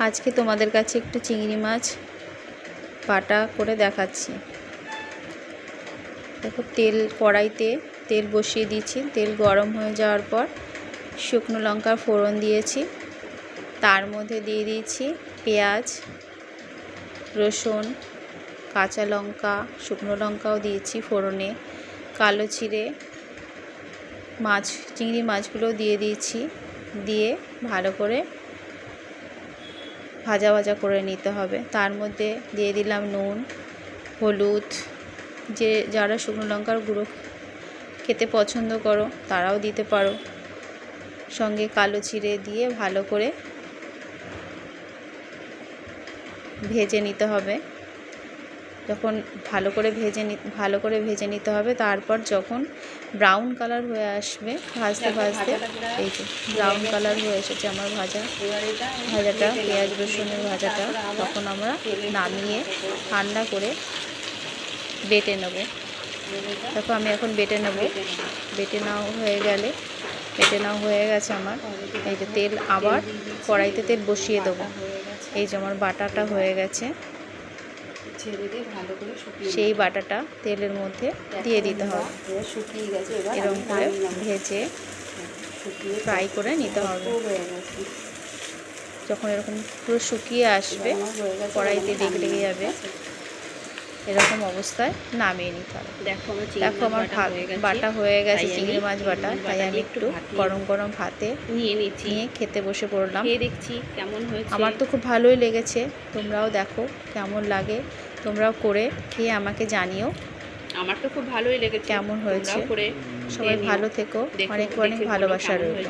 আজকে তোমাদের কাছে একটু চিংড়ি মাছ বাটা করে দেখাচ্ছি। দেখো, কড়াইতে তেল বসিয়ে দিয়েছি। তেল গরম হয়ে যাওয়ার পর শুকনো লঙ্কার ফোড়ন দিয়েছি। তার মধ্যে দিয়ে দিয়েছি পেঁয়াজ, রসুন, কাঁচা লঙ্কা, শুকনো লঙ্কাও দিয়েছি ফোড়নে। কালো জিরে, চিংড়ি মাছগুলো দিয়ে দিয়েছি। দিয়ে ভালো করে ভাজা ভাজা করে নিতে হবে। তার মধ্যে দিয়ে দিলাম নুন, হলুদ। যারা শুকনো লঙ্কার গুঁড়ো খেতে পছন্দ করো তারাও দিতে পারো। সঙ্গে কালো জিরে দিয়ে ভালো করে ভেজে নিতে হবে। যখন ভালো করে ভেজে নিতে হবে। তারপর যখন ব্রাউন কালার হয়ে আসবে, ভাজতে ভাজতে এই যে ব্রাউন কালার হয়ে এসেছে আমার ভাজাটা, পেঁয়াজ রসুনের ভাজাটা, তখন আমরা নামিয়ে ঠান্ডা করে বেটে নেব। দেখো, আমি এখন বেটে নেব। বেটে নেওয়া হয়ে গেছে আমার। এই যে তেল, আবার কড়াইতে তেল বসিয়ে দেবো। এই যে আমার বাটাটা হয়ে গেছে। সেই বাটাটা তেলের মধ্যে দিয়ে দিতে হবে। এরকম করে ভেজে ফ্রাই করে নিতে হবে। যখন এরকম পুরো শুকিয়ে আসবে, কড়াইতে লেগে যাবে, এরকম অবস্থায় নামিয়ে নিতে হবে। দেখো আমার বাটা হয়ে গেছে, চিংড়ি মাছ বাটা। তাই আমি একটু গরম গরম ভাতে নিয়ে খেতে বসে পড়লাম। দেখছি কেমন হয়েছে। আমার তো খুব ভালোই লেগেছে। তোমরাও দেখো কেমন লাগে। তোমরাও করে খেয়ে আমাকে জানিও আমার তো খুব ভালোই লেগেছে, কেমন হয়েছে। করে সবাই ভালো থেকো। অনেক অনেক ভালোবাসা রইল।